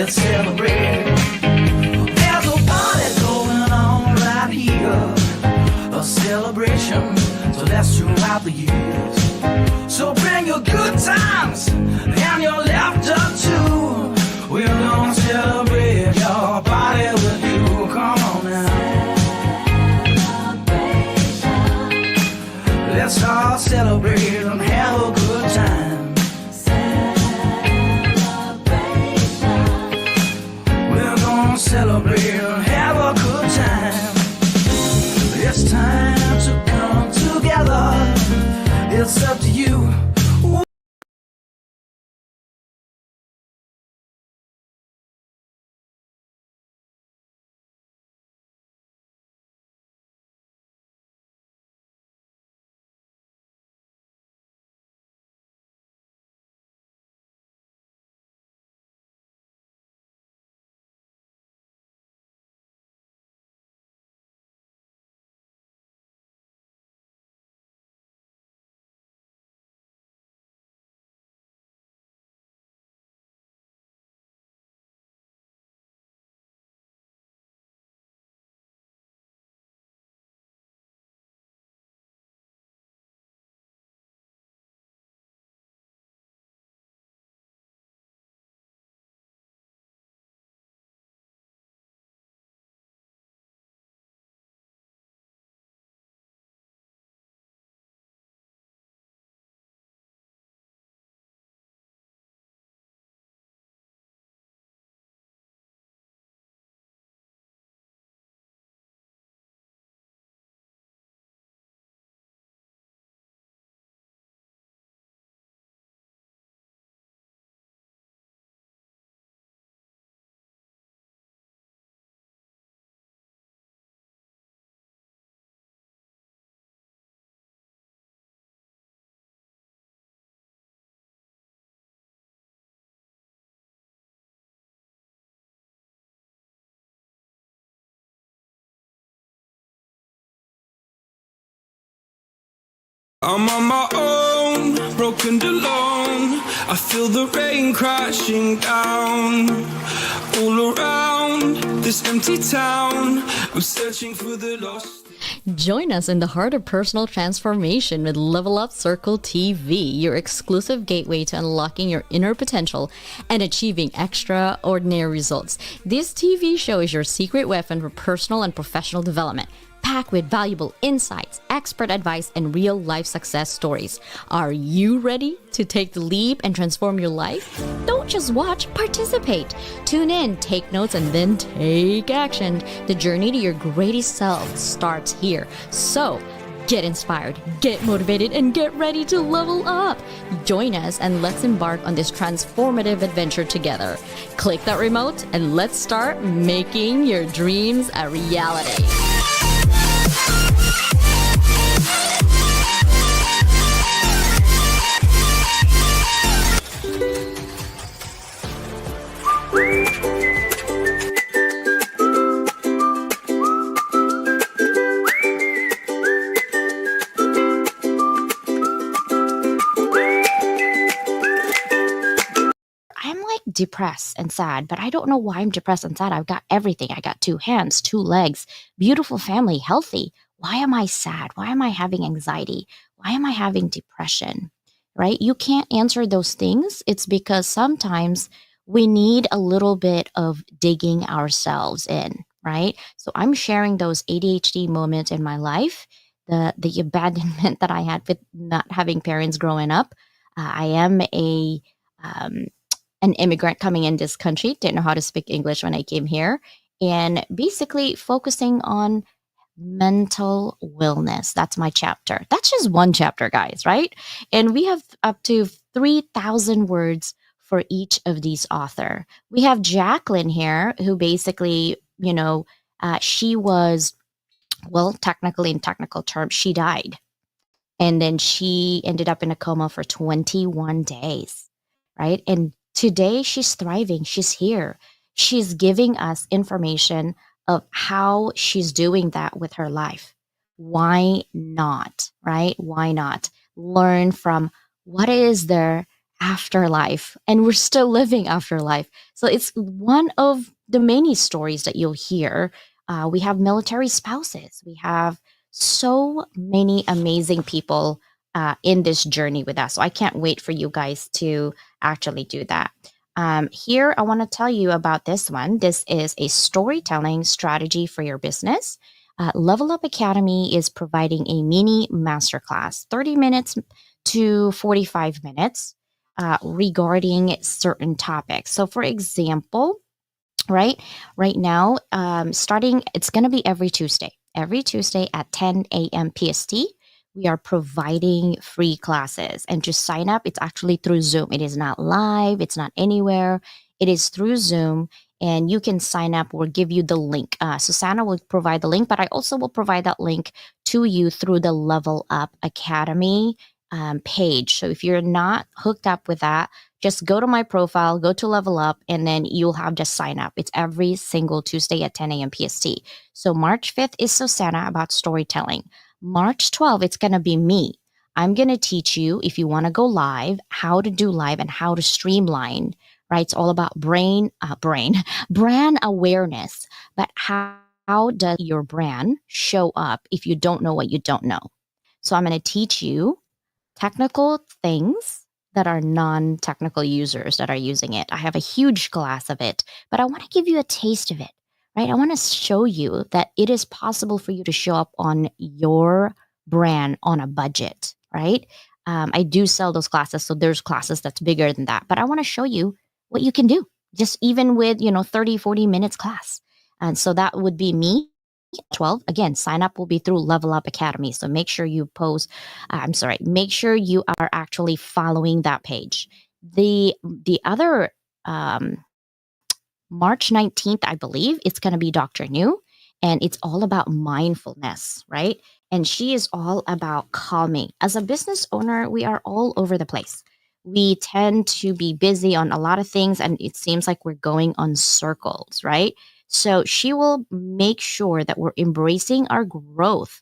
let's celebrate. There's a party going on right here, a celebration to last throughout the years. So bring your good times and your laughter too. We're gonna celebrate your party with you. Come on now. Let's all celebrate and have a good time. We're gonna celebrate and have a good time. It's time to come together. It's up to you. I'm on my own, broken and alone. I feel the rain crashing down all around this empty town. I'm searching for the lost. Join us in the heart of personal transformation with Level Up Circle TV, your exclusive gateway to unlocking your inner potential and achieving extraordinary results. This TV show is your secret weapon for personal and professional development, packed with valuable insights, expert advice, and real-life success stories. Are you ready to take the leap and transform your life? Don't just watch, participate. Tune in, take notes, and then take action. The journey to your greatest self starts here. So, get inspired, get motivated, and get ready to level up. Join us and let's embark on this transformative adventure together. Click that remote and let's start making your dreams a reality. Depressed and sad, but I don't know why I'm depressed and sad. I've got everything. I got 2 hands, 2 legs, beautiful family, healthy. Why am I sad? Why am I having anxiety? Why am I having depression? Right? You can't answer those things. It's because sometimes we need a little bit of digging ourselves in, right? So I'm sharing those ADHD moments in my life, the abandonment that I had with not having parents growing up. I am um, an immigrant coming in this country, didn't know how to speak English when I came here, and basically focusing on mental wellness. That's my chapter. That's just one chapter, guys, right? And we have up to 3,000 words for each of these author. We have Jacqueline here, who basically, she was, well, technically in technical terms, she died. And then she ended up in a coma for 21 days, right? And today she's thriving. She's here. She's giving us information of how she's doing that with her life. Why not, right? Why not learn from what is there afterlife, and we're still living afterlife. So it's one of the many stories that you'll hear. We have military spouses. We have so many amazing people in this journey with us. So I can't wait for you guys to actually do that. Here, I want to tell you about this one. This is a storytelling strategy for your business. Level Up Academy is providing a mini masterclass, 30 minutes to 45 minutes regarding certain topics. So, for example, right right now, starting, it's going to be every Tuesday at 10 a.m. PST. We are providing free classes, and to sign up, it's actually through Zoom. It is not live, it's not anywhere, it is through Zoom. And you can sign up. We'll give you the link. Susanna will provide the link, but I also will provide that link to you through the Level Up Academy page. So if you're not hooked up with that, just go to my profile, go to Level Up, and then you'll have just sign up. It's every single Tuesday at 10 a.m. PST. So March 5th is Susanna about storytelling. March 12th, it's going to be me. I'm going to teach you, if you want to go live, how to do live and how to streamline, right? It's all about brand awareness. But how does your brand show up if you don't know what you don't know? So I'm going to teach you technical things that are non-technical users that are using it. I have a huge class of it, but I want to give you a taste of it, right? I want to show you that it is possible for you to show up on your brand on a budget, right? I do sell those classes, so there's classes that's bigger than that, but I want to show you what you can do just even with, 30, 40 minutes class. And so that would be me 12. Again, sign up will be through Level Up Academy. So make sure you make sure you are actually following that page. The other March 19th, I believe, it's going to be Dr. New, and it's all about mindfulness, right? And she is all about calming. As a business owner, we are all over the place. We tend to be busy on a lot of things, and it seems like we're going on circles, right? So she will make sure that we're embracing our growth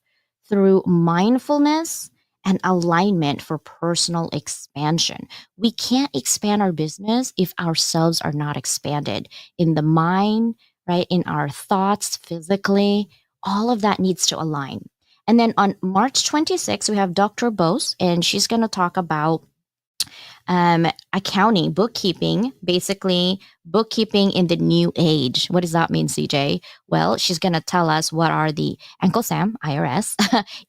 through mindfulness and alignment for personal expansion. We can't expand our business if ourselves are not expanded in the mind, right? In our thoughts, physically, all of that needs to align. And then on March 26th, we have Dr. Bose, and she's going to talk about accounting, bookkeeping, basically bookkeeping in the new age. What does that mean, CJ? Well, she's going to tell us what are the Uncle Sam, IRS.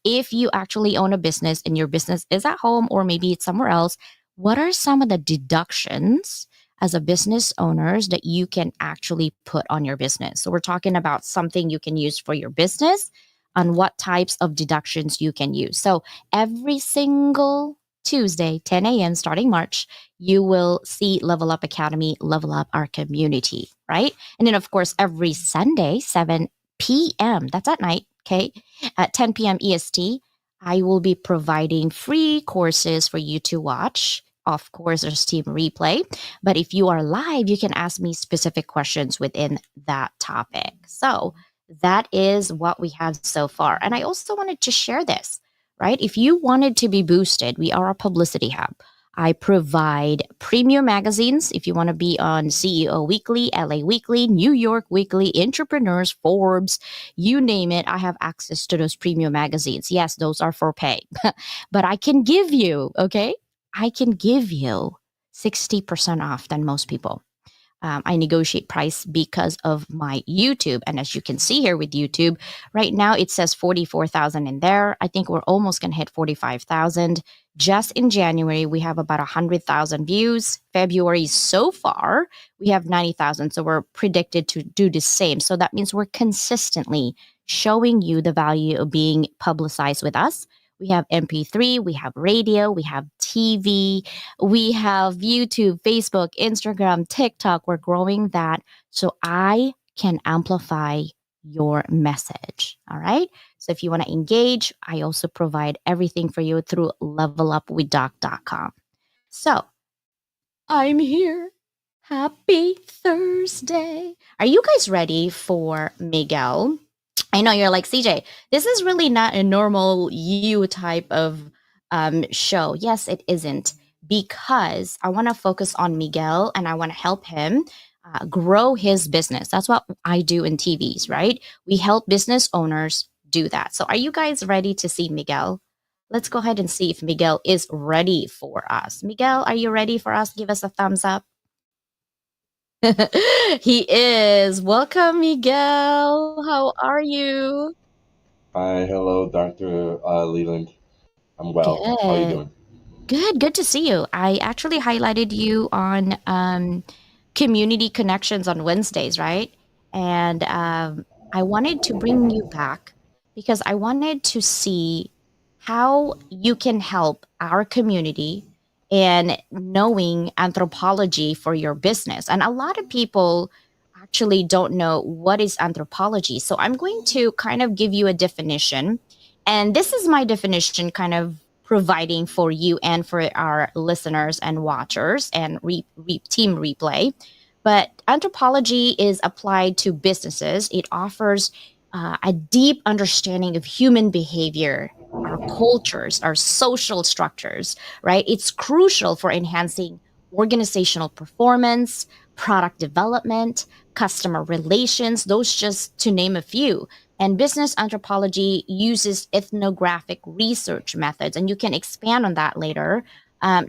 If you actually own a business and your business is at home or maybe it's somewhere else, what are some of the deductions as a business owners that you can actually put on your business? So we're talking about something you can use for your business and what types of deductions you can use. So every single Tuesday, 10 a.m., starting March, you will see Level Up Academy, level up our community, right? And then, of course, every Sunday, 7 p.m., that's at night, okay, at 10 p.m. EST, I will be providing free courses for you to watch. Of course, there's team replay. But if you are live, you can ask me specific questions within that topic. So that is what we have so far. And I also wanted to share this, right? If you wanted to be boosted, we are a publicity hub. I provide premium magazines. If you want to be on CEO Weekly, LA Weekly, New York Weekly, Entrepreneurs, Forbes, you name it, I have access to those premium magazines. Yes, those are for pay, but I can give you, okay? I can give you 60% off than most people. I negotiate price because of my YouTube. And as you can see here with YouTube, right now it says 44,000 in there. I think we're almost going to hit 45,000. Just in January, we have about 100,000 views. February so far, we have 90,000. So we're predicted to do the same. So that means we're consistently showing you the value of being publicized with us. We have MP3, we have radio, we have TV, we have YouTube, Facebook, Instagram, TikTok. We're growing that so I can amplify your message. All right. So if you want to engage, I also provide everything for you through levelupwithdoc.com. So I'm here. Happy Thursday. Are you guys ready for Miguel? I know you're like, CJ, this is really not a normal you type of show. Yes, it isn't. because I want to focus on Miguel and I want to help him grow his business. That's what I do in TVs, right? We help business owners do that. So, are you guys ready to see Miguel? Let's go ahead and see if Miguel is ready for us. Miguel, are you ready for us? Give us a thumbs up. He is. Welcome, Miguel. How are you? Hi, hello, Dr. Leland. I'm well. How are you Good. doing? Good to see you. I actually highlighted you on community connections on Wednesdays, right? And I wanted to bring you back because I wanted to see how you can help our community in knowing anthropology for your business. And a lot of people actually don't know what is anthropology. So I'm going to kind of give you a definition. And this is my definition, kind of providing for you and for our listeners and watchers and team replay. But anthropology is applied to businesses. It offers a deep understanding of human behavior, our cultures, our social structures, right? It's crucial for enhancing organizational performance, product development, customer relations, those just to name a few. And business anthropology uses ethnographic research methods, and you can expand on that later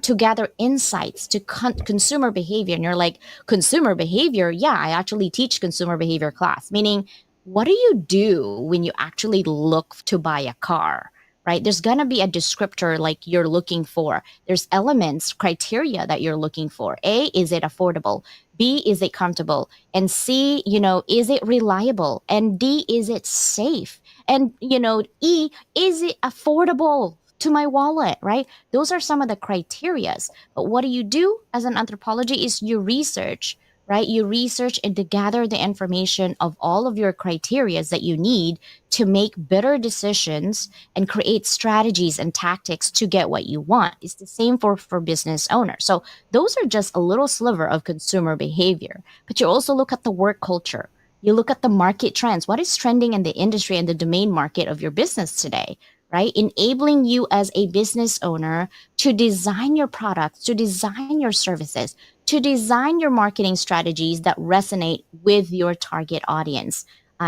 to gather insights to consumer behavior. And you're like, consumer behavior? Yeah, I actually teach consumer behavior class, meaning, what do you do when you actually look to buy a car? Right? There's going to be a descriptor like you're looking for. There's elements, criteria that you're looking for. A, is it affordable? B, is it comfortable? And C, is it reliable? And D, is it safe? And, E, is it affordable to my wallet, right? Those are some of the criterias. But what do you do as an anthropology is you research, right? You research and to gather the information of all of your criterias that you need to make better decisions and create strategies and tactics to get what you want. It's the same for business owners. So those are just a little sliver of consumer behavior. But you also look at the work culture. You look at the market trends. What is trending in the industry and the domain market of your business today, right? Enabling you as a business owner to design your products, to design your services, to design your marketing strategies that resonate with your target audience.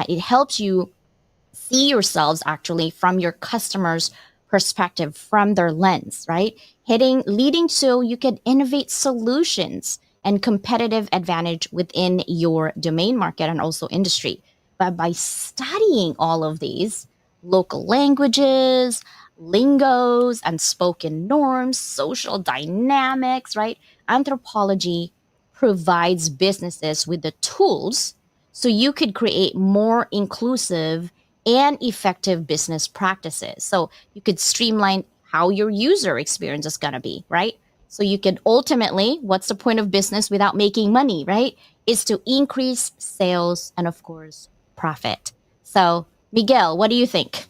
It helps you see yourselves actually from your customers' perspective, from their lens, right? Leading so you can innovate solutions and competitive advantage within your domain market and also industry. But by studying all of these local languages, lingos, and spoken norms, social dynamics, right? Anthropology provides businesses with the tools so you could create more inclusive and effective business practices. So you could streamline how your user experience is going to be, right? So you could ultimately, what's the point of business without making money, right? Is to increase sales and, of course, profit. So, Miguel, what do you think?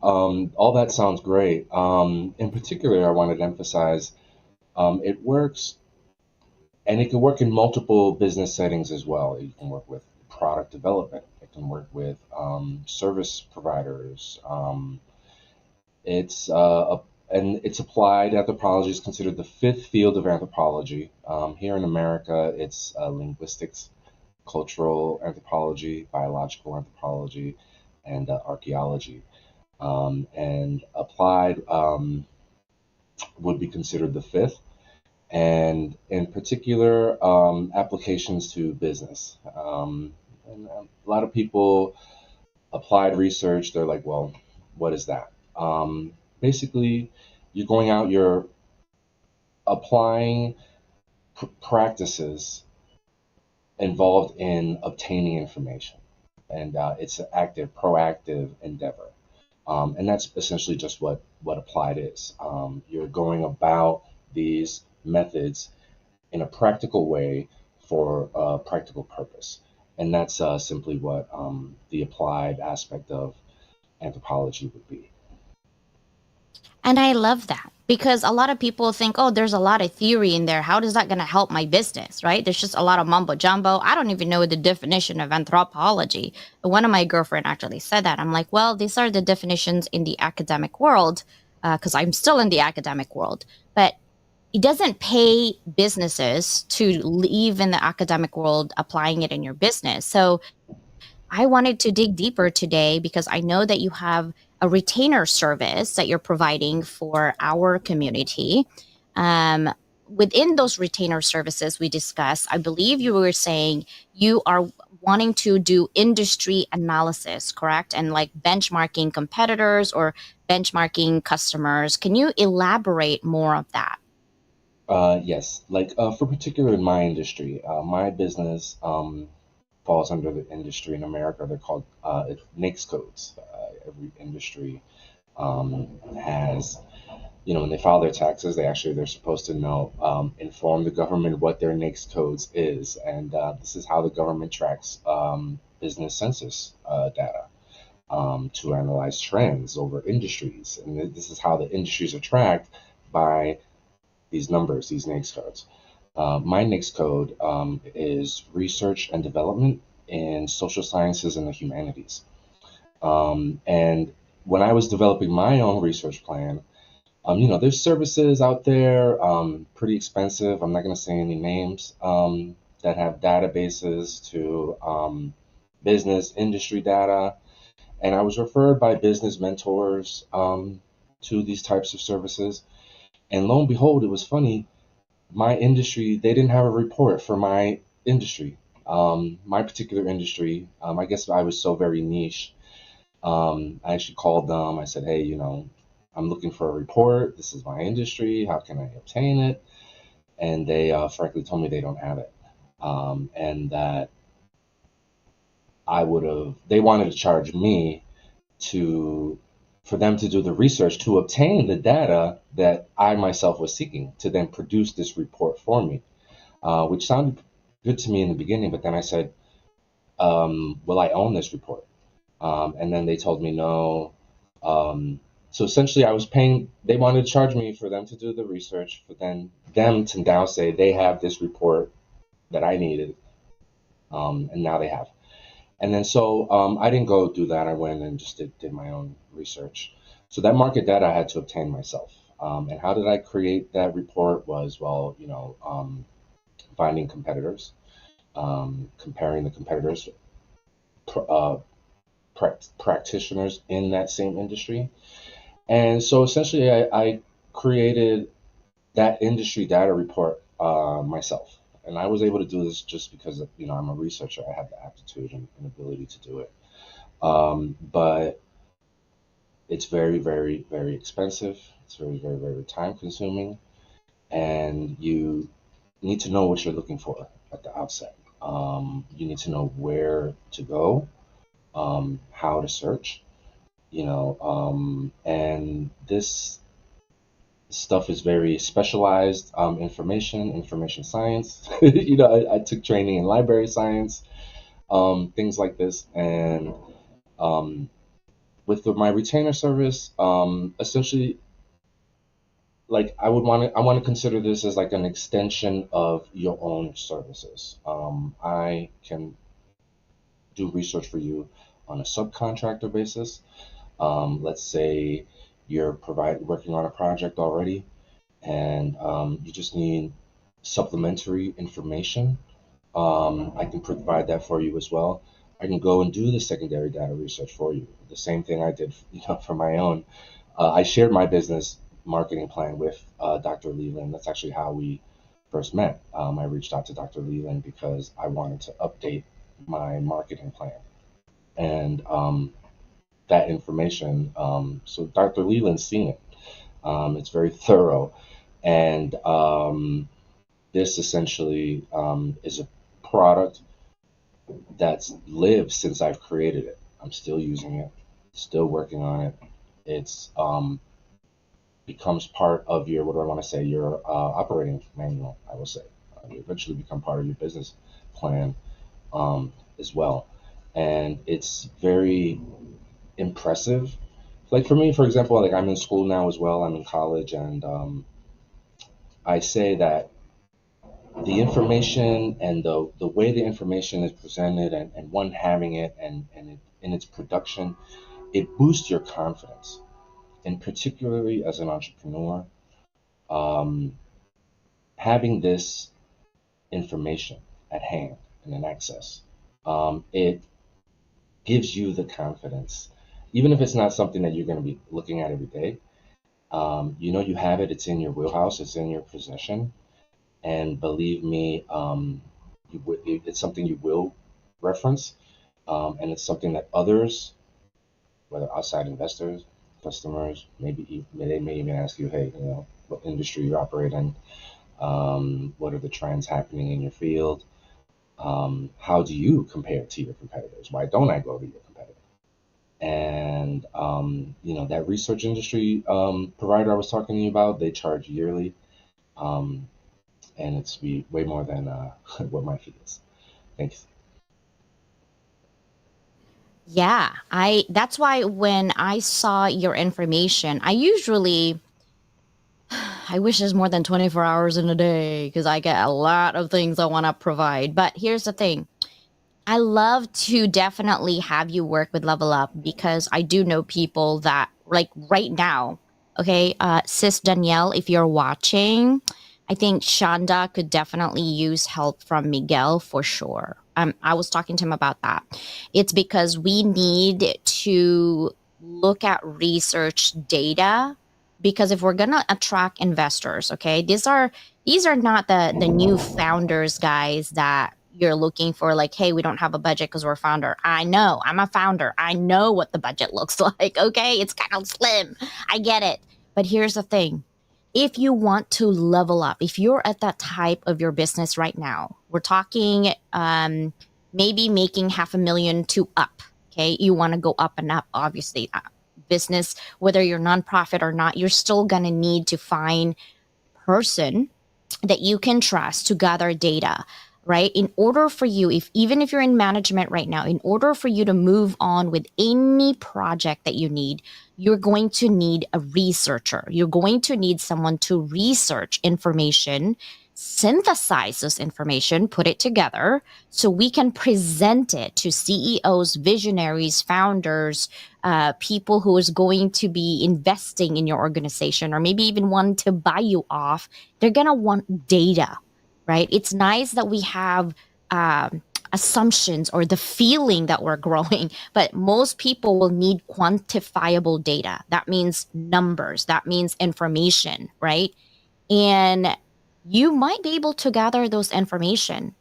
All that sounds great. In particular, I wanted to emphasize it works, and it can work in multiple business settings as well. You can work with product development. It can work with service providers. It's and it's applied anthropology is considered the fifth field of anthropology. Here in America, it's linguistics, cultural anthropology, biological anthropology, and archaeology. And applied would be considered the fifth, and in particular, applications to business. And a lot of people applied research, they're like, well, what is that? Basically, you're going out, you're applying practices involved in obtaining information. And it's an active, proactive endeavor. And that's essentially just what applied is. You're going about these methods in a practical way for a practical purpose. And that's simply what the applied aspect of anthropology would be. And I love that because a lot of people think, oh, there's a lot of theory in there. How is that going to help my business, right? There's just a lot of mumbo jumbo. I don't even know the definition of anthropology. One of my girlfriend actually said that. I'm like, well, these are the definitions in the academic world. because I'm still in the academic world, but it doesn't pay businesses to leave in the academic world applying it in your business. So I wanted to dig deeper today because I know that you have a retainer service that you're providing for our community. Um, Within those retainer services we discussed, I believe you were saying you are wanting to do industry analysis, correct? And like benchmarking competitors or benchmarking customers. Can you elaborate more of that? Yes, like for particular in my industry, my business falls under the industry in America. They're called NAICS codes. Every industry has, when they file their taxes, they're supposed to know, inform the government what their NAICS codes is, and this is how the government tracks business census data to analyze trends over industries, and this is how the industries are tracked by these numbers, these NAICS codes. My NAICS code is research and development in social sciences and the humanities. And when I was developing my own research plan, there's services out there, pretty expensive. I'm not going to say any names, that have databases to business industry data. And I was referred by business mentors to these types of services. And lo and behold, it was funny. My industry, they didn't have a report for my industry, my particular industry. I guess I was so very niche. I actually called them. I said, hey, I'm looking for a report. This is my industry. How can I obtain it? And they frankly told me they don't have it. And that they wanted to charge me to, for them to do the research to obtain the data that I myself was seeking to then produce this report for me, which sounded good to me in the beginning. But then I said, will I own this report? And then they told me no. So essentially, I was paying. They wanted to charge me for them to do the research, for then them to now say they have this report that I needed, and now they have. And then so I didn't go do that. I went and just did my own research. So that market data I had to obtain myself. And how did I create that report? Was, well, finding competitors, comparing the competitors, pr- uh, practitioners in that same industry. And so essentially, I created that industry data report myself. And I was able to do this just because, I'm a researcher. I have the aptitude and ability to do it. But it's very, very, very expensive. It's very, very, very time consuming. And you need to know what you're looking for at the outset. You need to know where to go, how to search, and this stuff is very specialized information science. I took training in library science, things like this. And with my retainer service, essentially, like I want to consider this as like an extension of your own services. I can do research for you on a subcontractor basis. Let's say you're working on a project already, and you just need supplementary information. I can provide that for you as well. I can go and do the secondary data research for you. The same thing I did, for my own. I shared my business marketing plan with Dr. Leland. That's actually how we first met. I reached out to Dr. Leland because I wanted to update my marketing plan. And that information, so Dr. Leland's seen it. It's very thorough. And this essentially is a product that's lived since I've created it. I'm still using it, still working on it. It's becomes part of your, what do I want to say, your operating manual, I will say. You eventually become part of your business plan as well. And it's very impressive. Like for me, for example, like I'm in school now as well. I'm in college, and I say that the information and the way the information is presented, and one having it, and in its production, it boosts your confidence. and particularly as an entrepreneur, um, having this information at hand and in access, it gives you the confidence, even if it's not something that you're going to be looking at every day. You know, you have it, it's in your wheelhouse, it's in your possession. And believe me, it's something you will reference. And it's something that others, whether outside investors, customers, they may even ask you, hey, you know, what industry you operate in, what are the trends happening in your field, how do you compare to your competitors? Why don't I go to your competitor? And you know, that research industry provider I was talking to you about, they charge yearly, um, and it's way more than what my fee is. Thanks. Yeah, I that's why when I saw your information, I wish there's more than 24 hours in a day because I get a lot of things I want to provide. But here's the thing. I love to definitely have you work with Level Up because I do know people that like right now. Okay, Sis Danielle, if you're watching, I think Shanda could definitely use help from Miguel for sure. I was talking to him about that. It's because we need to look at research data because if we're gonna attract investors, okay, these are not the new founders guys that you're looking for like, hey, we don't have a budget because we're a founder. I know, I'm a founder, I know what the budget looks like. Okay, it's kind of slim, I get it. But here's the thing, if you want to level up, if you're at that type of your business right now, we're talking maybe making 500,000 to up. Okay, you want to go up and up, obviously. Business, whether you're nonprofit or not, you're still going to need to find person that you can trust to gather data, right? In order for you, if even if you're in management right now, in order for you to move on with any project that you need, you're going to need a researcher. You're going to need someone to research information, synthesize this information, put it together so we can present it to CEOs, visionaries, founders, people who is going to be investing in your organization or maybe even want to buy you off. They're going to want data, right? It's nice that we have assumptions or the feeling that we're growing, but most people will need quantifiable data. That means numbers, that means information, right? And you might be able to gather those information.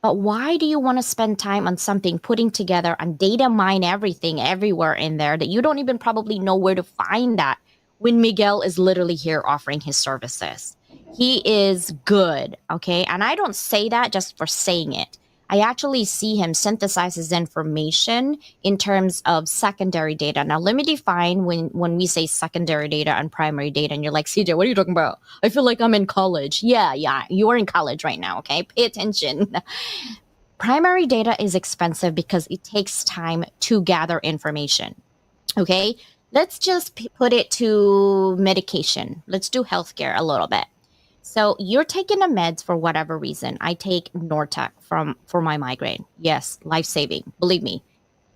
But why do you want to spend time on something, putting together and data mine everything everywhere in there that you don't even probably know where to find that when Miguel is literally here offering his services? He is good, okay? And I don't say that just for saying it. I actually see him synthesize his information in terms of secondary data. Now, let me define when we say secondary data and primary data, and you're like, CJ, what are you talking about? I feel like I'm in college. Yeah, you are in college right now, okay? Pay attention. Primary data is expensive because it takes time to gather information. Okay, let's just put it to medication. Let's do healthcare a little bit. So you're taking a meds for whatever reason. I take Nortec for my migraine. Yes, life saving. Believe me,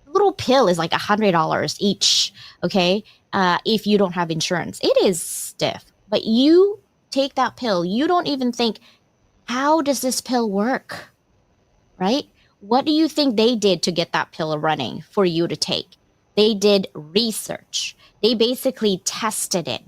a little pill is like $100 each. Okay, if you don't have insurance, it is stiff. But you take that pill, you don't even think, how does this pill work? Right? What do you think they did to get that pill running for you to take? They did research. They basically tested it.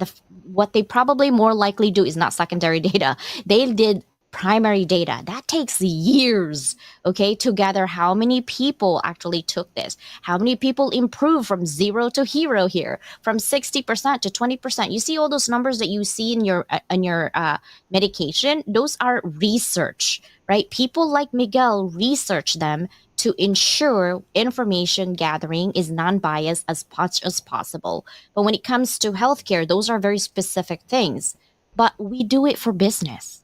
What they probably more likely do is not secondary data. They did primary data. That takes years, okay, to gather how many people actually took this, how many people improved from zero to hero here, from 60% to 20%. You see all those numbers that you see in your medication? Those are research, right? People like Miguel research them to ensure information gathering is non-biased as much as possible. But when it comes to healthcare, those are very specific things. But we do it for business.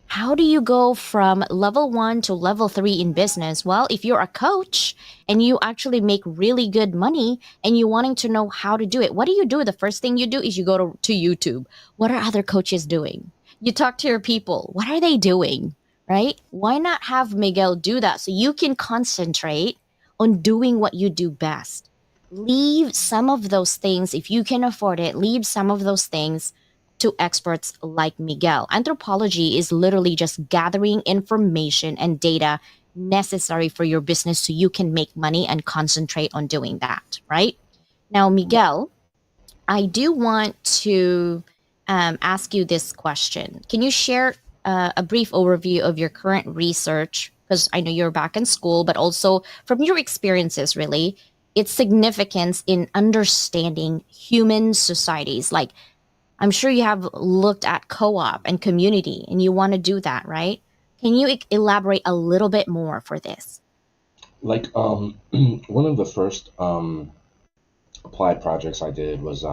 How do you go from level 1 to level 3 in business? Well, if you're a coach and you actually make really good money and you wanting to know how to do it, what do you do? The first thing you do is you go to YouTube. What are other coaches doing? You talk to your people. What are they doing? Right? Why not have Miguel do that so you can concentrate on doing what you do best? leave some of those things, if you can afford it, leave some of those things to experts like Miguel. Anthropology is literally just gathering information and data necessary for your business so you can make money and concentrate on doing that, right? Now, Miguel, I do want to ask you this question. Can you share a brief overview of your current research? Because I know you're back in school, but also from your experiences, really, its significance in understanding human societies. Like, I'm sure you have looked at co op and community, and you want to do that, right? Can you elaborate a little bit more for this? Like one of the first applied projects I did was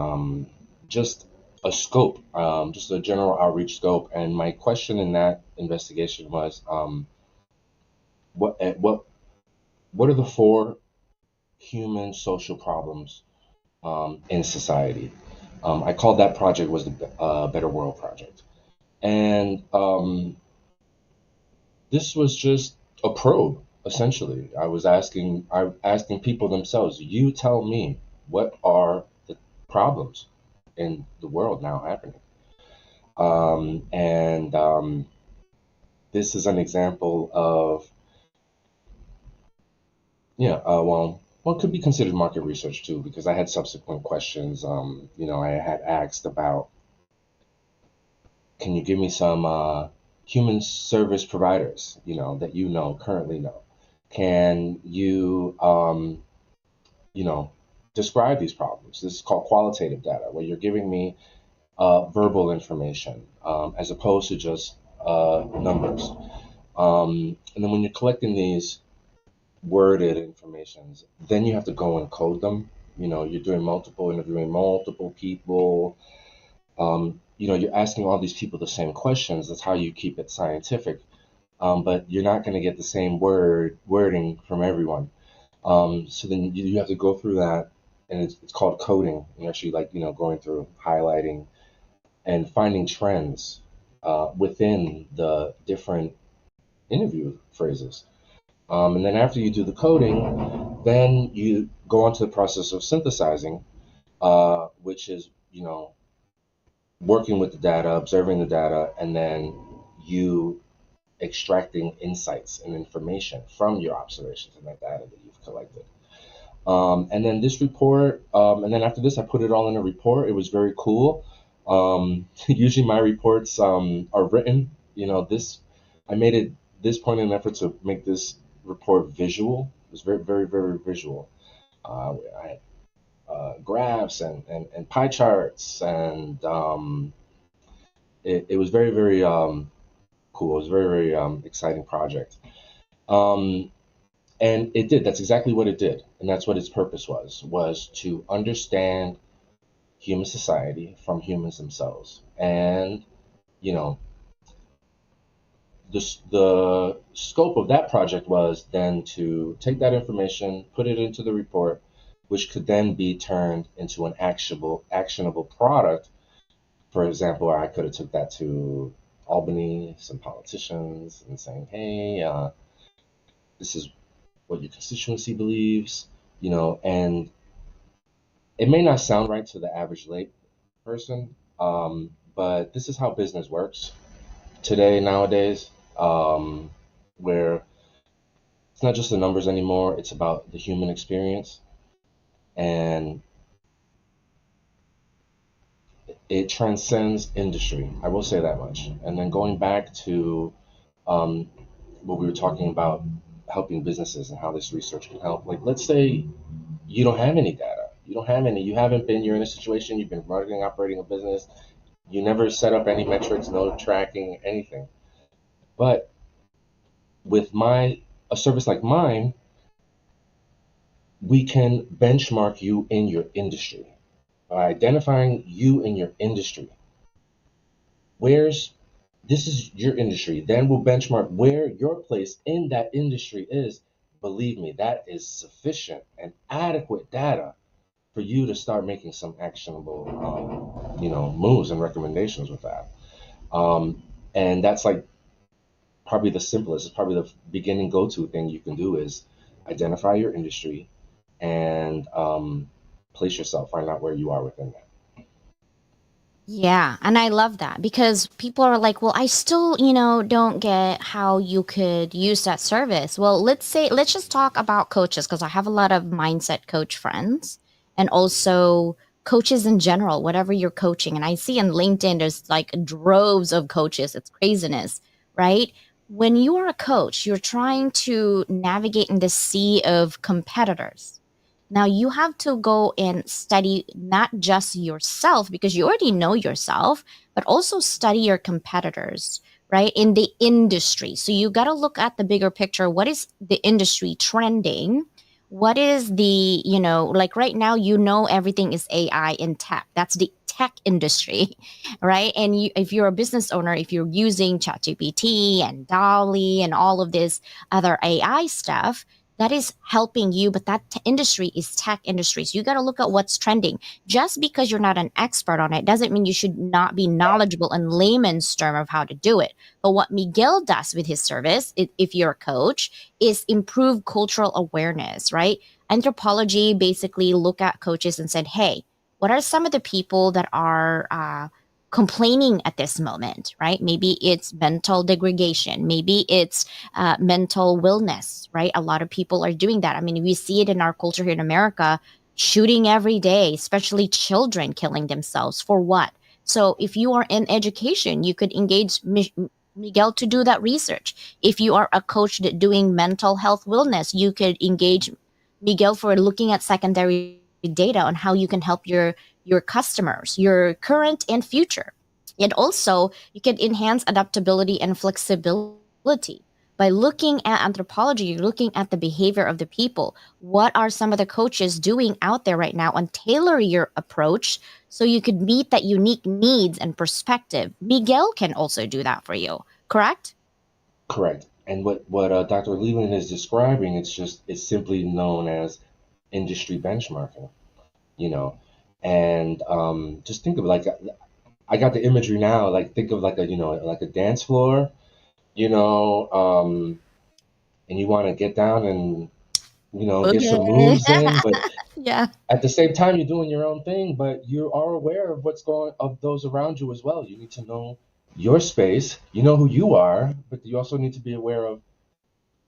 just a scope, just a general outreach scope. And my question in that investigation was, what eh, what what are the four human social problems in society? I called that project was the Better World Project, and this was just a probe. Essentially, I asking people themselves. You tell me, what are the problems in the world now happening? And this is an example of, yeah, well, it could be considered market research too, because I had subsequent questions. I had asked about, can you give me some human service providers, that currently know? Can you, you know, describe these problems? This is called qualitative data, where you're giving me verbal information as opposed to just numbers. And then when you're collecting these worded informations, then you have to go and code them. You're doing interviewing multiple people. You're asking all these people the same questions. That's how you keep it scientific. But you're not going to get the same wording from everyone. So then you have to go through that, and it's called coding. And actually, like, going through highlighting and finding trends within the different interview phrases. And then after you do the coding, then you go on to the process of synthesizing, which is, working with the data, observing the data, and then you extracting insights and information from your observations and that data that you've collected. And then this report, and then after this, I put it all in a report. It was very cool. Usually my reports are written. I made it this point in an effort to make this report visual. It was very, very, very visual. I had graphs and pie charts, and it was very, very cool. It was a very, very exciting project. Um, and it did. That's exactly what it did, and that's what its purpose was to understand human society from humans themselves. And you know, the scope of that project was then to take that information, put it into the report, which could then be turned into an actionable product. For example, I could have took that to Albany, some politicians, and saying, "Hey, this is what your constituency believes," and it may not sound right to the average lay person, but this is how business works today, nowadays, where it's not just the numbers anymore, it's about the human experience. And it transcends industry. I will say that much. And then going back to um, what we were talking about, helping businesses and how this research can help. Like, let's say you don't have any data. You haven't been, you're in a situation, you've been running, operating a business, you never set up any metrics, no tracking, anything. But with a service like mine, we can benchmark you in your industry. By identifying you in your industry, where's this is your industry, then we'll benchmark where your place in that industry is. Believe me, that is sufficient and adequate data for you to start making some actionable moves and recommendations with that. And that's like probably the simplest, it's probably the beginning go-to thing you can do is identify your industry and place yourself, find out where you are within that. Yeah, and I love that because people are like, well, I still, don't get how you could use that service. Well, let's just talk about coaches because I have a lot of mindset coach friends and also coaches in general, whatever you're coaching. And I see on LinkedIn, there's like droves of coaches. It's craziness, right? When you are a coach, you're trying to navigate in this sea of competitors. Now you have to go and study not just yourself because you already know yourself, but also study your competitors, right? In the industry. So you got to look at the bigger picture. What is the industry trending? What is the, like right now, everything is AI in tech. That's the tech industry, right? And if you're a business owner, if you're using ChatGPT and Dolly and all of this other AI stuff, that is helping you, but that industry is tech industry. So you got to look at what's trending. Just because you're not an expert on it doesn't mean you should not be knowledgeable in layman's term of how to do it. But what Miguel does with his service, if you're a coach, is improve cultural awareness, right? Anthropology basically look at coaches and said, hey, what are some of the people that are complaining at this moment, right? Maybe it's mental degradation. Maybe it's mental wellness, right? A lot of people are doing that. I mean, we see it in our culture here in America, shooting every day, especially children killing themselves for what? So if you are in education, you could engage Miguel to do that research. If you are a coach that doing mental health wellness, you could engage Miguel for looking at secondary data on how you can help your customers, your current and future. And also, you can enhance adaptability and flexibility. By looking at anthropology, you're looking at the behavior of the people. What are some of the coaches doing out there right now and tailor your approach so you could meet that unique needs and perspective? Miguel can also do that for you, correct? Correct. And what Dr. Leland is describing, it's simply known as industry benchmarking, you know. And just think of it like I got the imagery now. Like think of like a like a dance floor, you know, and you want to get down and get Okay. some moves in, but Yeah. at the same time you're doing your own thing, but you are aware of what's going of those around you as well. You need to know your space. You know who you are, but you also need to be aware of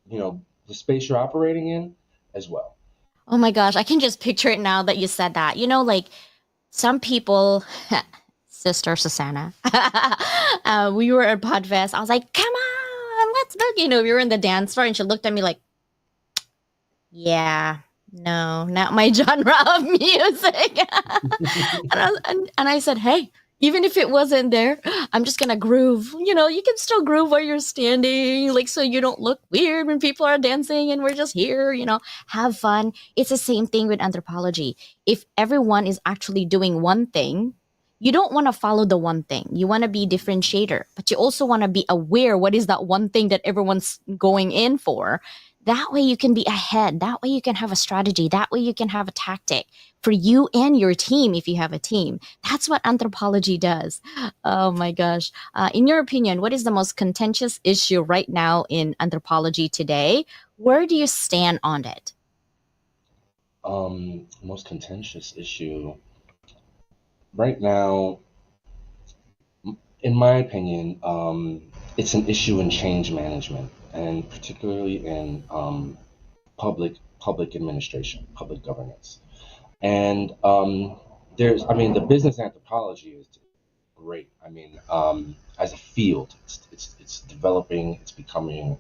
the space you're operating in as well. Oh my gosh, I can just picture it now that you said that. Like some people, Sister Susanna, we were at Podfest. I was like, come on, let's book. We were in the dance floor and she looked at me like, yeah, no, not my genre of music. And I said, hey, even if it wasn't there, I'm just gonna groove. You can still groove while you're standing, like so you don't look weird when people are dancing and we're just here, have fun. It's the same thing with anthropology. If everyone is actually doing one thing, you don't want to follow the one thing. You want to be differentiator, but you also want to be aware what is that one thing that everyone's going in for. That way you can be ahead. That way you can have a strategy. That way you can have a tactic for you and your team if you have a team. That's what anthropology does. Oh my gosh. In your opinion, what is the most contentious issue right now in anthropology today? Where do you stand on it? Most contentious issue right now, in my opinion, it's an issue in change management, and particularly in public administration, public governance. And I mean, the business anthropology is great. I mean, as a field, it's developing, it's becoming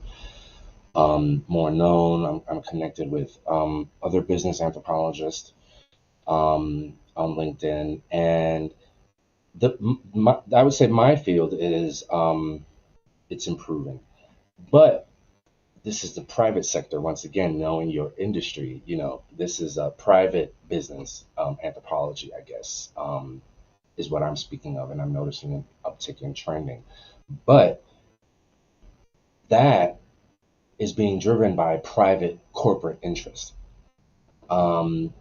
more known. I'm connected with other business anthropologists on LinkedIn, and I would say my field is it's improving, but this is the private sector. Once again, knowing your industry, this is a private business anthropology, I guess, is what I'm speaking of, and I'm noticing an uptick in trending. But that is being driven by private corporate interest. And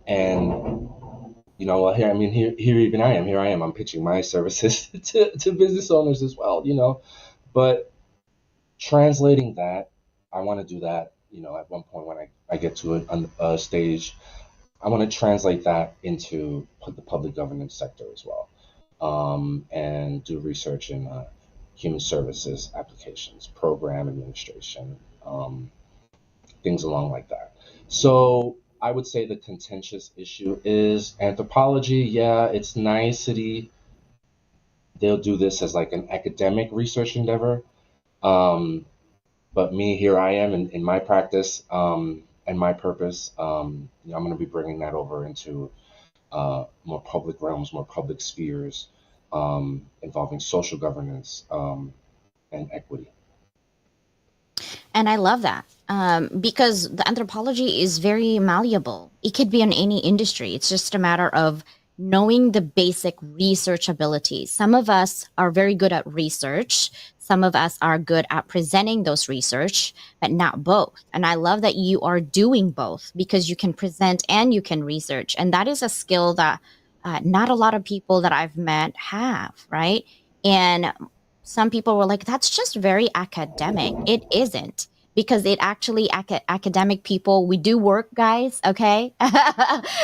well, here, I mean, here even I am. Here I am. I'm pitching my services to business owners as well. But translating that, I want to do that. At one point when I get to a stage I want to translate that into the public governance sector as well, and do research in human services applications, program administration, things along like that. So I would say the contentious issue is anthropology. Yeah, it's nicety. They'll do this as like an academic research endeavor. Um, but me, here I am in my practice and my purpose. I'm going to be bringing that over into more public realms, more public spheres, involving social governance and equity. And I love that because the anthropology is very malleable. It could be in any industry. It's just a matter of knowing the basic research abilities. Some of us are very good at research. Some of us are good at presenting those research, but not both. And I love that you are doing both because you can present and you can research. And that is a skill that not a lot of people that I've met have, right? And some people were like, that's just very academic. It isn't because it actually academic people, we do work, guys. Okay.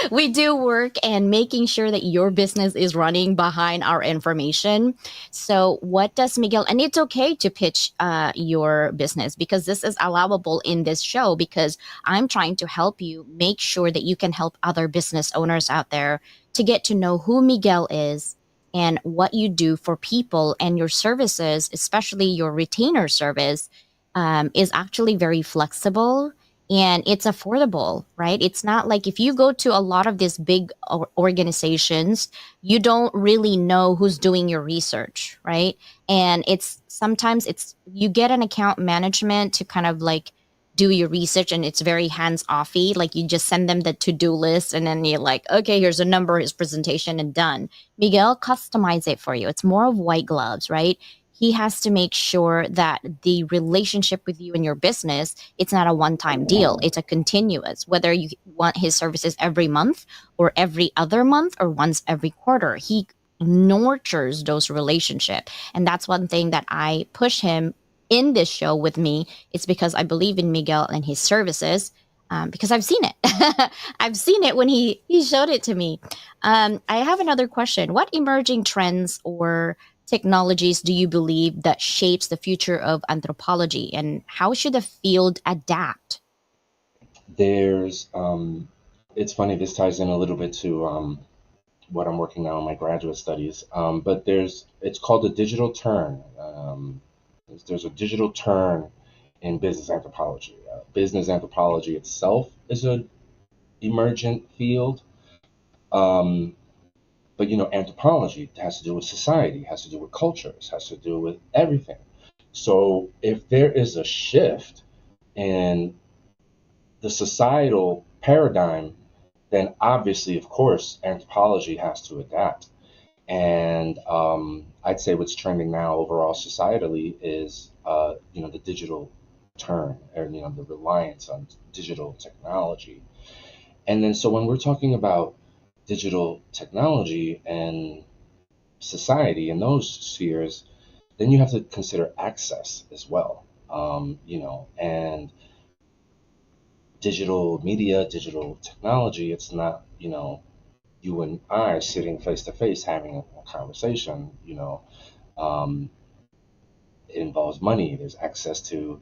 We do work and making sure that your business is running behind our information. So what does Miguel, and it's okay to pitch your business because this is allowable in this show because I'm trying to help you make sure that you can help other business owners out there to get to know who Miguel is and what you do for people, and your services, especially your retainer service, is actually very flexible and it's affordable, right? It's not like if you go to a lot of these big organizations, you don't really know who's doing your research, right? And it's sometimes it's you get an account management to kind of like do your research and it's very hands offy. Like you just send them the to-do list and then you're like, okay, here's a number, his presentation, and done. Miguel customize it for you. It's more of white gloves, right? He has to make sure that the relationship with you and your business, it's not a one-time deal. It's a continuous, whether you want his services every month or every other month or once every quarter. He nurtures those relationship. And that's one thing that I push him in this show with me. It's because I believe in Miguel and his services. Because I've seen it. I've seen it when he showed it to me. I have another question. What emerging trends or technologies do you believe that shapes the future of anthropology, and how should the field adapt? There's, it's funny, this ties in a little bit to what I'm working on in my graduate studies, but it's called the digital turn. There's a digital turn in business anthropology. Business anthropology itself is a emergent field, um, but anthropology has to do with society, has to do with cultures, has to do with everything. So if there is a shift in the societal paradigm, then obviously, of course, anthropology has to adapt. And I'd say what's trending now overall societally is, the digital turn, or the reliance on digital technology. And then, so when we're talking about digital technology and society and those spheres, then you have to consider access as well. And digital media, digital technology, it's not, you and I sitting face to face having a conversation. Um, it involves money. There's access to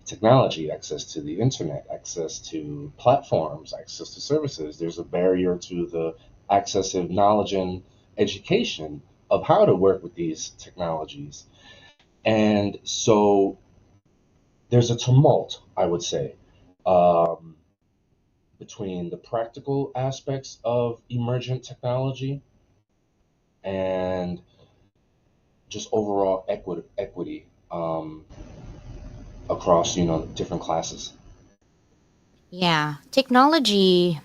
technology, access to the internet, access to platforms, access to services. There's a barrier to the access of knowledge and education of how to work with these technologies. And so there's a tumult, I would say, um, between the practical aspects of emergent technology and just overall equity across different classes. Yeah, technology.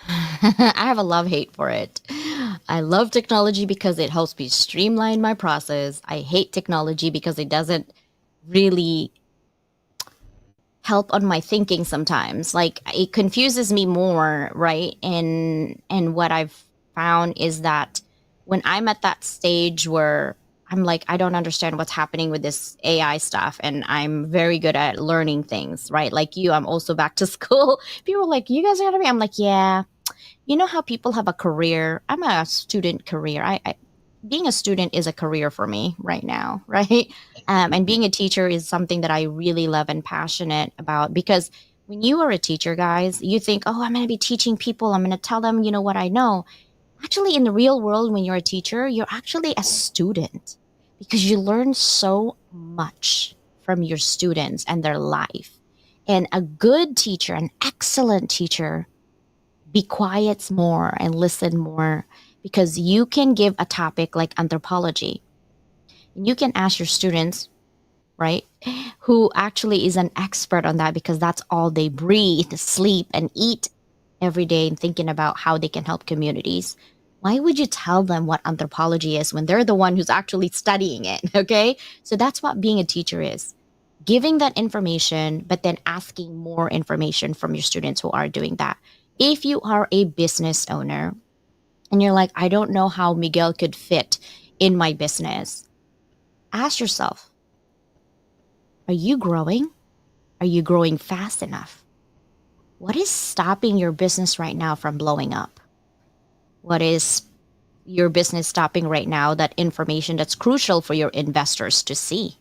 I have a love hate for it. I love technology because it helps me streamline my process. I hate technology because it doesn't really help on my thinking sometimes. Like it confuses me more, right? And what I've found is that when I'm at that stage where I'm like, I don't understand what's happening with this AI stuff. And I'm very good at learning things, right? Like you, I'm also back to school. People are like, you guys are gonna be, I'm like, yeah. You know how people have a career? I'm a student career. Being a student is a career for me right now, right? And being a teacher is something that I really love and passionate about because when you are a teacher, guys, you think, oh, I'm going to be teaching people. I'm going to tell them, what I know. Actually, in the real world, when you're a teacher, you're actually a student because you learn so much from your students and their life. And a good teacher, an excellent teacher, be quiet more and listen more because you can give a topic like anthropology and you can ask your students, right, who actually is an expert on that because that's all they breathe, sleep, and eat every day and thinking about how they can help communities. Why would you tell them what anthropology is when they're the one who's actually studying it? Okay. So that's what being a teacher is, giving that information, but then asking more information from your students who are doing that. If you are a business owner and you're like, I don't know how Miguel could fit in my business, ask yourself, are you growing? Are you growing fast enough? What is stopping your business right now from blowing up? What is your business stopping right now? That information that's crucial for your investors to see.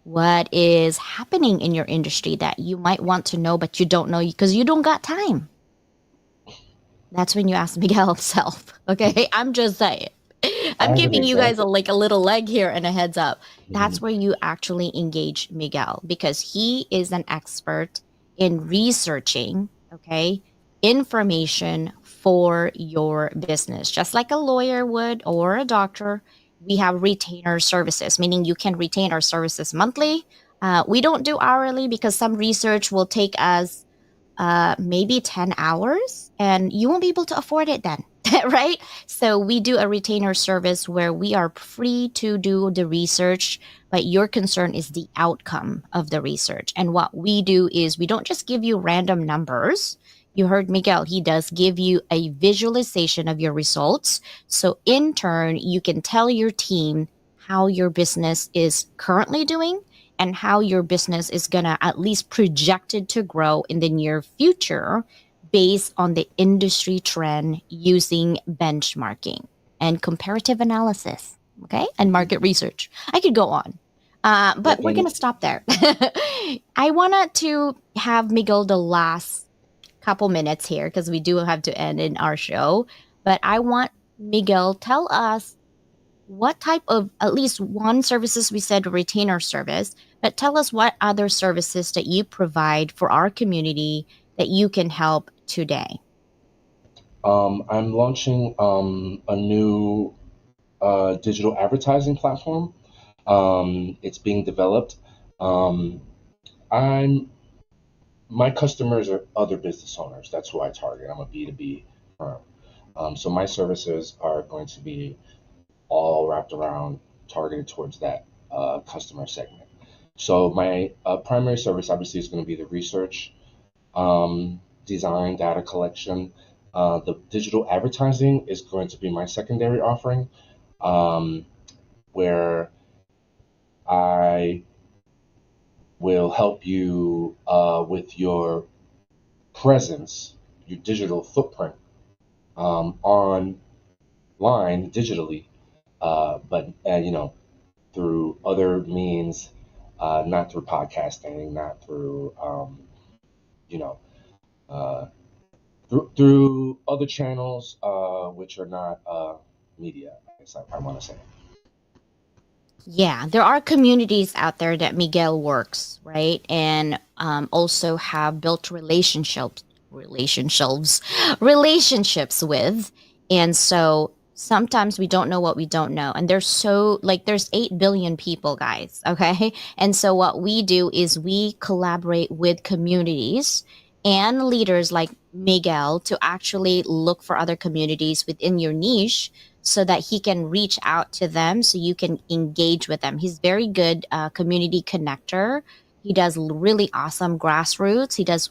What is happening in your industry that you might want to know, but you don't know because you don't got time? That's when you ask Miguel himself. Okay. I'm just saying. I'm As an giving you guys example, a little leg here and a heads up. That's mhm, where you actually engage Miguel because he is an expert in researching, okay, information for your business. Just like a lawyer would or a doctor, we have retainer services, meaning you can retain our services monthly. We don't do hourly because some research will take us maybe 10 hours and you won't be able to afford it then. Right? So we do a retainer service where we are free to do the research, but your concern is the outcome of the research. And what we do is we don't just give you random numbers. You heard Miguel, he does give you a visualization of your results. So in turn, you can tell your team how your business is currently doing and how your business is going to at least projected to grow in the near future based on the industry trend using benchmarking and comparative analysis, okay, and market research. I could go on, but we're going to definitely. stop there. I wanted to have Miguel the last couple minutes here because we do have to end in our show, but I want Miguel tell us what type of at least one services we said retainer service, but tell us what other services that you provide for our community that you can help today. I'm launching a new digital advertising platform. It's being developed. Um, I'm My customers are other business owners. That's who I target. I'm a B2B firm. So my services are going to be all wrapped around targeted towards that customer segment. So my primary service obviously is going to be the research, design, data collection. The digital advertising is going to be my secondary offering, um, where I will help you with your presence, your digital footprint online digitally, but through other means, not through podcasting, not through you know uh, through other channels which are not media. I guess I want to say. Yeah, there are communities out there that Miguel works, right? And also have built relationships, relationships with. And so sometimes we don't know what we don't know. And there's there's 8 billion people, guys. Okay. And so what we do is we collaborate with communities and leaders like Miguel to actually look for other communities within your niche so that he can reach out to them so you can engage with them. He's very good community connector. He does really awesome grassroots. He does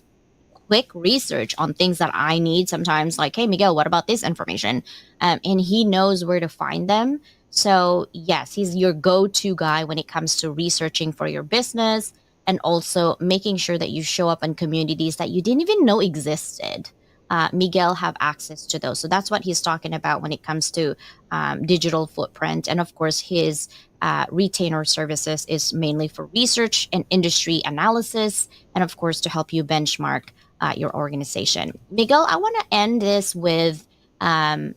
quick research on things that I need sometimes, like, hey, Miguel, what about this information? And he knows where to find them. So, yes, he's your go to guy when it comes to researching for your business and also making sure that you show up in communities that you didn't even know existed. Miguel have access to those. So that's what he's talking about when it comes to digital footprint. And of course, his retainer services is mainly for research and industry analysis, and of course, to help you benchmark your organization. Miguel, I want to end this with um,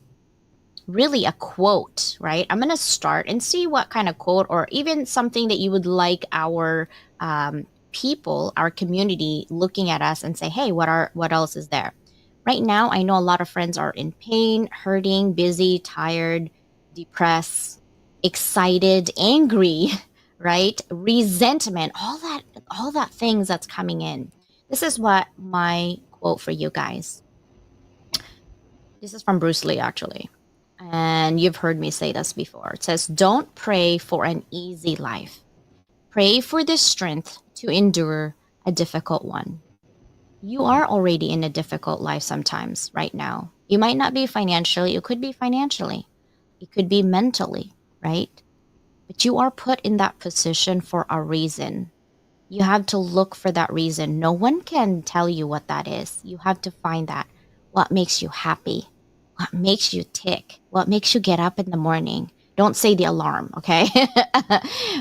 really a quote, right? I'm going to start and see what kind of quote or even something that you would like our people, our community looking at us and say, hey, what else is there? Right now, I know a lot of friends are in pain, hurting, busy, tired, depressed, excited, angry, right? Resentment, all that things that's coming in. This is what my quote for you guys. This is from Bruce Lee, actually. And you've heard me say this before. It says, don't pray for an easy life. Pray for the strength to endure a difficult one. You are already in a difficult life sometimes right now. You might not be financially, it could be financially, it could be mentally, right? But you are put in that position for a reason. You have to look for that reason. No one can tell you what that is. You have to find that. What makes you happy? What makes you tick? What makes you get up in the morning? Don't say the alarm, okay?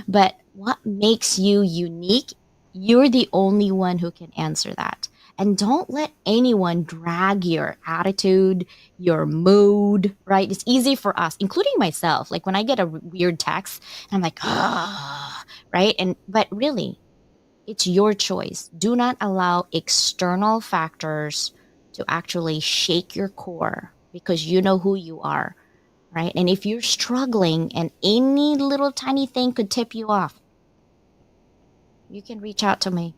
But what makes you unique? You're the only one who can answer that. And don't let anyone drag your attitude, your mood, right? It's easy for us, including myself. Like when I get a weird text, I'm like, ah, right? But really, it's your choice. Do not allow external factors to actually shake your core because you know who you are, right? And if you're struggling and any little tiny thing could tip you off, you can reach out to me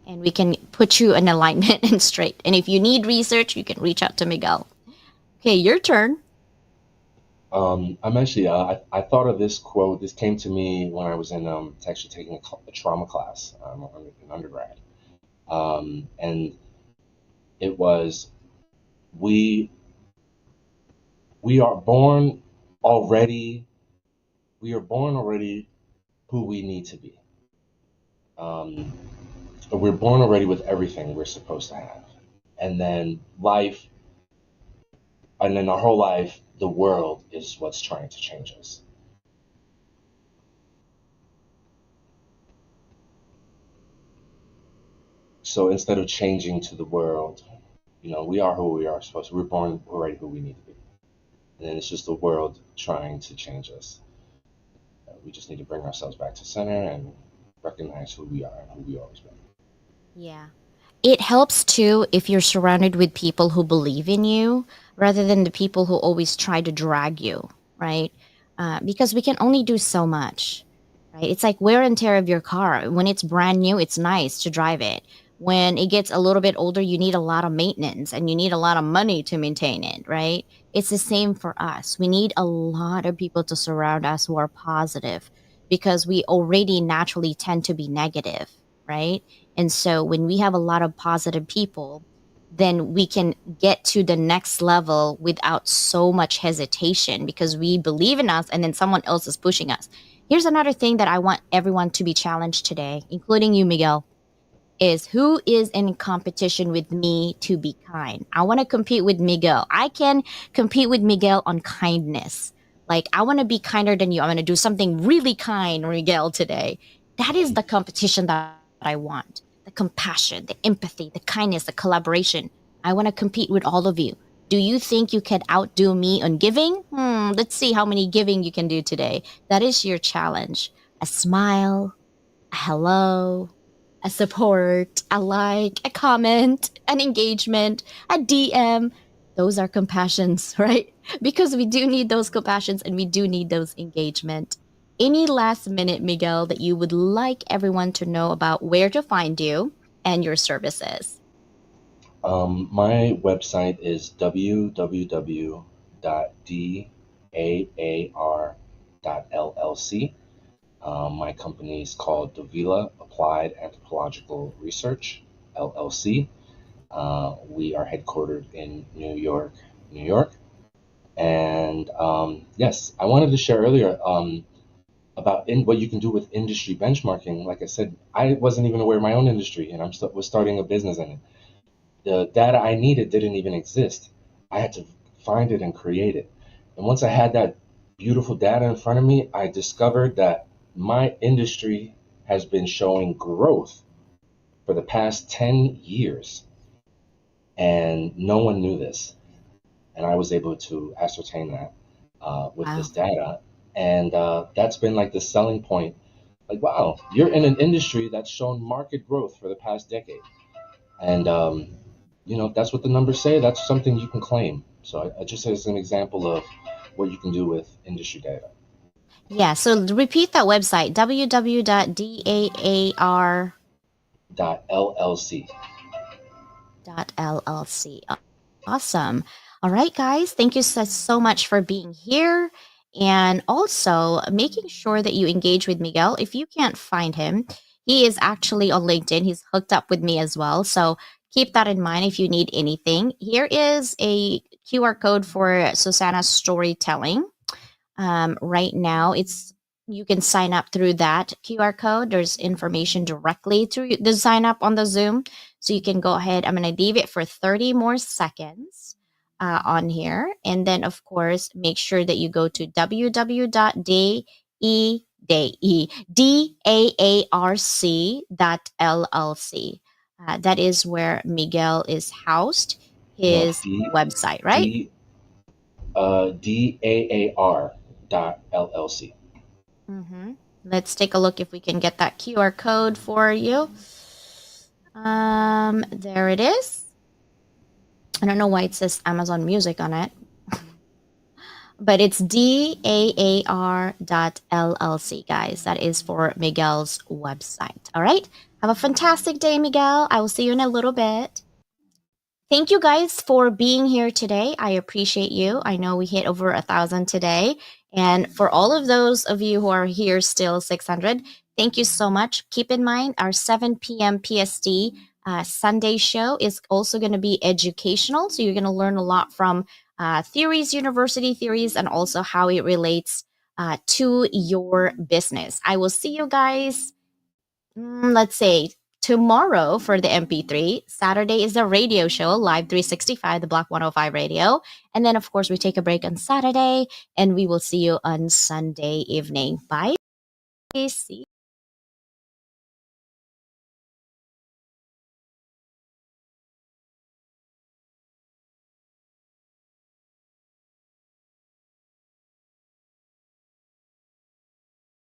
and we can put you in alignment and straight. And if you need research, you can reach out to Miguel. Okay, your turn. I'm actually, I thought of this quote. This came to me when I was actually taking a trauma class in undergrad. And it was, we, we are born already, we are born already who we need to be. Um, we're born already with everything we're supposed to have. And then and then our whole life, the world is what's trying to change us. So instead of changing to the world, we are who we are supposed to. We're born already who we need to be. And then it's just the world trying to change us. We just need to bring ourselves back to center and recognize who we are and who we always been. Yeah. It helps too if you're surrounded with people who believe in you rather than the people who always try to drag you, right? Because we can only do so much, right? It's like wear and tear of your car. When it's brand new, it's nice to drive it. When it gets a little bit older, you need a lot of maintenance and you need a lot of money to maintain it, right? It's the same for us. We need a lot of people to surround us who are positive because we already naturally tend to be negative, right? And so when we have a lot of positive people, then we can get to the next level without so much hesitation because we believe in us and then someone else is pushing us. Here's another thing that I want everyone to be challenged today, including you, Miguel, is who is in competition with me to be kind. I want to compete with Miguel. I can compete with Miguel on kindness. Like, I want to be kinder than you. I'm going to do something really kind, Miguel, today. That is the competition that I want. The compassion, the empathy, the kindness, the collaboration. I want to compete with all of you. Do you think you can outdo me on giving? Let's see how many giving you can do today. That is your challenge. A smile, a hello, a support, a like, a comment, an engagement, a DM. Those are compassions, right? Because we do need those compassions and we do need those engagement. Any last minute, Miguel, that you would like everyone to know about where to find you and your services? My website is www.daar.llc. My company is called Davila Applied Anthropological Research, LLC. We are headquartered in New York, New York, And yes, I wanted to share earlier about what you can do with industry benchmarking. Like I said, I wasn't even aware of my own industry, and was starting a business in it. The data I needed didn't even exist. I had to find it and create it. And once I had that beautiful data in front of me, I discovered that my industry has been showing growth for the past 10 years, and no one knew this. And I was able to ascertain that with Wow. this data. And that's been like the selling point. Like, wow, you're in an industry that's shown market growth for the past decade. And, that's what the numbers say. That's something you can claim. So I just as an example of what you can do with industry data. Yeah, so repeat that website, www.daar.llc. .llc. Awesome. All right, guys, thank you so much for being here and also making sure that you engage with Miguel. If you can't find him, he is actually on LinkedIn. He's hooked up with me as well. So keep that in mind if you need anything. Here is a QR code for Susanna's storytelling. Right now, it's you can sign up through that QR code. There's information directly through the sign up on the Zoom. So you can go ahead. I'm going to leave it for 30 more seconds on here. And then, of course, make sure that you go to www.daarc.llc. That is where Miguel is housed, No, his website, right? D, DAAR .llc. Mm-hmm. Let's take a look if we can get that QR code for you. There it is. I don't know why it says Amazon Music on it, but it's DAAR.llc, guys. That is for Miguel's website. All right. Have a fantastic day, Miguel. I will see you in a little bit. Thank you guys for being here today. I appreciate you. I know we hit over 1,000 today. And for all of those of you who are here still 600, thank you so much. Keep in mind our 7 p.m. PST Sunday show is also going to be educational. So you're going to learn a lot from theories, university theories, and also how it relates to your business. I will see you guys let's say tomorrow for the MP3. Saturday is the radio show, Live 365, the Block 105 radio. And then, of course, we take a break on Saturday and we will see you on Sunday evening. Bye. See